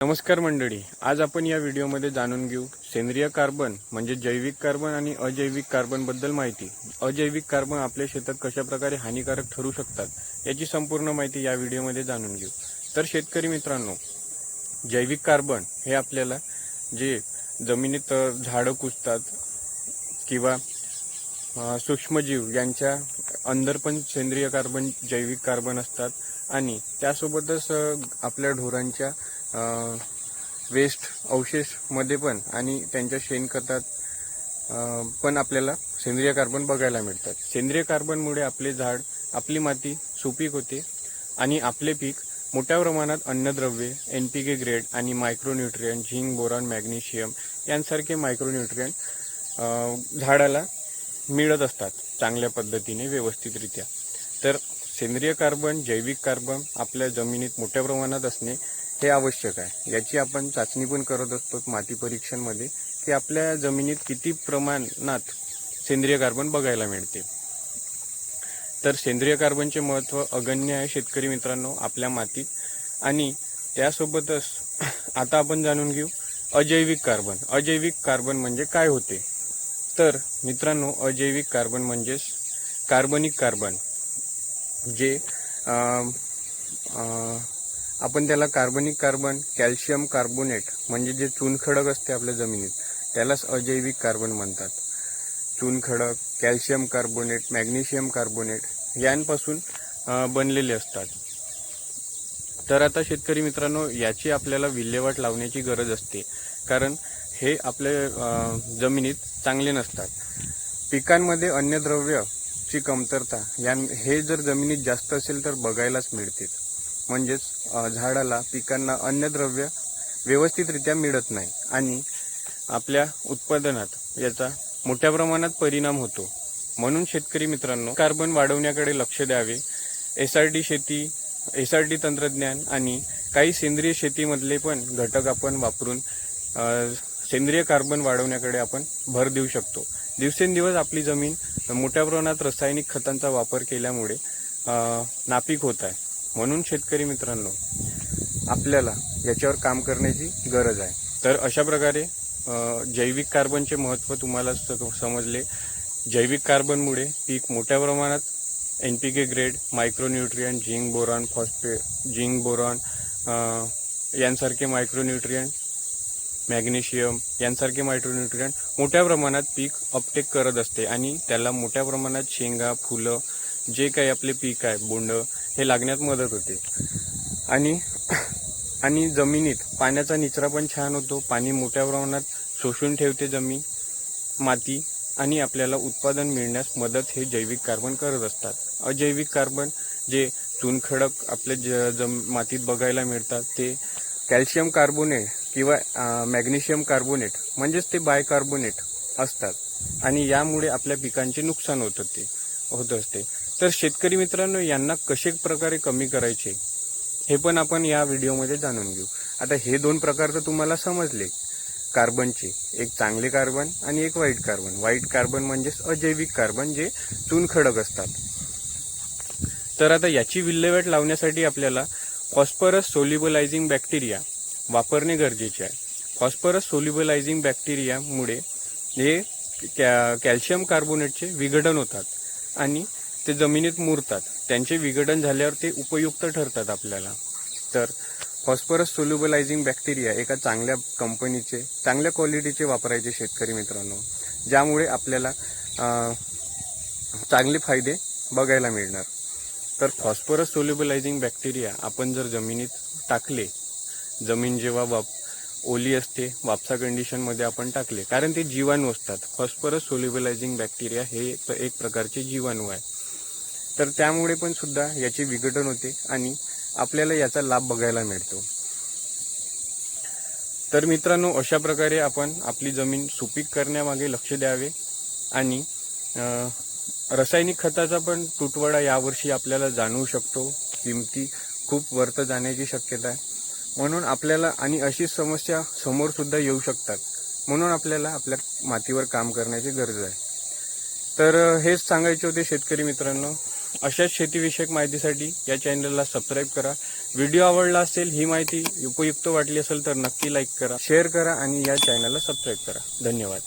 नमस्कार मंडळी, आज आपण या व्हिडिओमध्ये जाणून घेऊ सेंद्रिय कार्बन म्हणजे जैविक कार्बन आणि अजैविक कार्बन बद्दल माहिती। अजैविक कार्बन आपल्या शेतात कशा प्रकारे हानिकारक ठरू शकतात याची संपूर्ण माहिती या व्हिडिओमध्ये जाणून घेऊ। तर शेतकरी मित्रांनो, जैविक कार्बन हे आपल्याला जे जमिनीत झाडं कुजतात किंवा सूक्ष्मजीव यांच्या अंदर पण सेंद्रिय कार्बन जैविक कार्बन असतात आणि त्यासोबतच आपल्या ढोरांच्या वेस्ट अवशेष मध्ये पण आणि त्यांच्या शेणखतात पण आपल्याला सेंद्रिय कार्बन बघायला मिळतात। सेंद्रिय कार्बनमुळे आपले झाड, आपली माती सुपीक होते आणि आपले पीक मोठ्या प्रमाणात अन्नद्रव्ये, NPK ग्रेड आणि मायक्रोन्यूट्रिएंट, झिंक, बोरॉन, मॅग्नेशियम यांसारखे मायक्रोन्यूट्रिएंट झाडाला मिळत असतात चांगल्या पद्धतीने, व्यवस्थितरित्या। तर सेंद्रिय कार्बन, जैविक कार्बन आपल्या जमिनीत मोठ्या प्रमाणात असणे हे आवश्यक आहे। याची आपण चाचणी पण करत असतो माती परीक्षणमध्ये की आपल्या जमिनीत किती प्रमाणात सेंद्रिय कार्बन बघायला मिळते। तर सेंद्रिय कार्बनचे महत्त्व अगण्य आहे शेतकरी मित्रांनो आपल्या मातीत। आणि त्यासोबतच आता आपण जाणून घेऊ अजैविक कार्बन। अजैविक कार्बन म्हणजे काय होते? तर मित्रांनो, अजैविक कार्बन म्हणजे कार्बनिक कार्बन, जे आपण त्याला कार्बनिक कार्बन, कॅल्शियम कार्बोनेट म्हणजे जे चुनखडक असते आपल्या जमिनीत त्यालाच अजैविक कार्बन म्हणतात। चुनखडक, कॅल्शियम कार्बोनेट, मॅग्नेशियम कार्बोनेट यांपासून बनलेले असतात। तर आता शेतकरी मित्रांनो, याची आपल्याला विल्हेवाट लावण्याची गरज असते, कारण हे आपल्या जमिनीत चांगले नसतात। पिकांमध्ये अन्नद्रव्याची कमतरता हे जर जमिनीत जास्त असेल तर बघायलाच मिळते। म्हणजेच झाडाला, पिकांना अन्नद्रव्य व्यवस्थितरित्या मिळत नाही आणि आपल्या उत्पादनात याचा मोठ्या प्रमाणात परिणाम होतो। म्हणून शेतकरी मित्रांनो, कार्बन वाढवण्याकडे लक्ष द्यावे। SRT शेती, SRT तंत्रज्ञान आणि काही सेंद्रिय शेतीमधले पण घटक आपण वापरून सेंद्रिय कार्बन वाढवण्याकडे आपण भर देऊ शकतो। दिवसेंदिवस आपली जमीन मोठ्या प्रमाणात रासायनिक खतांचा वापर केल्यामुळे नापीक होत आहे। म्हणून शेतकरी मित्रांनो, आपल्याला याच्यावर काम करण्याची गरज आहे। तर अशा प्रकारे जैविक कार्बनचे महत्त्व तुम्हाला समजले। जैविक कार्बनमुळे पीक मोठ्या प्रमाणात NPK grade, micronutrient, zinc, boron, zinc, boron यांसारखे मायक्रोन्यूट्रिएंट, मॅग्नेशियम यांसारखे मायक्रोन्यूट्रिएंट मोठ्या प्रमाणात पीक अपटेक करत असते आणि त्याला मोठ्या प्रमाणात शेंगा, फुलं, जे काही आपले पीक आहे, बोंड हे लागण्यात मदत होते। आणि जमिनीत पाण्याचा निचरा पण छान होतो। पाणी मोठ्या प्रमाणात शोषून ठेवते जमीन, माती, आणि आपल्याला उत्पादन मिळण्यास मदत हे जैविक कार्बन करत असतात। अजैविक कार्बन जे चुनखडक आपल्या मातीत बघायला मिळतात ते कॅल्शियम कार्बोनेट किंवा मॅग्नेशियम कार्बोनेट म्हणजेच ते बायकार्बोनेट असतात आणि यामुळे आपल्या पिकांचे नुकसान होत असते। तर शेतकरी मित्रांनो, यांना कशा प्रकारे कमी करायचे हे पण आपण या व्हिडिओमध्ये जाणून घेऊ। आता हे दोन प्रकार तर तुम्हाला समजले कार्बनचे, एक चांगले कार्बन आणि एक वाईट कार्बन। वाईट कार्बन म्हणजे अजैविक कार्बन जे चुनखडक असतात। तर आता याची विल्हेवाट लावण्यासाठी आपल्याला फॉस्फरस सोल्युबलायझिंग बॅक्टेरिया वापरणे गरजेचे आहे। फॉस्फरस सोल्युबलायझिंग बॅक्टेरियामुळे हे कॅल्शियम कार्बोनेटचे विघटन होतात आणि ते जमिनीत मुरतात। त्यांचे विघटन झाल्यावर ते उपयुक्त ठरतात आपल्याला। तर फॉस्फरस सोल्युबलायझिंग बॅक्टेरिया एका चांगल्या कंपनीचे, चांगल्या क्वालिटीचे वापरायचे शेतकरी मित्रांनो, ज्यामुळे आपल्याला चांगले फायदे बघायला मिळणार। तर फॉस्फरस सोल्युबलायझिंग बॅक्टेरिया आपण जर जमिनीत टाकले, जमीन जेव्हा ओली असते, वापसा कंडिशनमध्ये आपण टाकले, कारण ते जीवाणू असतात। फॉस्फरस सोल्युबलायझिंग बॅक्टेरिया हे एक प्रकारचे जीवाणू आहे। तर त्यामुळे पण सुद्धा याचे विघटन होते आणि आपल्याला याचा लाभ बघायला मिळतो। तर मित्रांनो, अशा प्रकारे आपण आपली जमीन सुपीक करण्यामागे लक्ष द्यावे आणि रासायनिक खताचा पण तुटवडा यावर्षी आपल्याला जाणवू शकतो। किमती खूप वरती जाण्याची शक्यता आहे, म्हणून आपल्याला, आणि अशी समस्या समोर सुद्धा येऊ शकतात, म्हणून आपल्याला आपल्या मातीवर काम करण्याची गरज आहे। तर हेच सांगायचे होते शेतकरी मित्रांनो। अशाच शेतीविषयक माहितीसाठी या चॅनलला सबस्क्राईब करा, व्हिडिओ आवडला असेल, ही माहिती उपयुक्त वाटली असेल तर नक्की लाईक करा, शेअर करा आणि या चॅनलला सबस्क्राईब करा. धन्यवाद.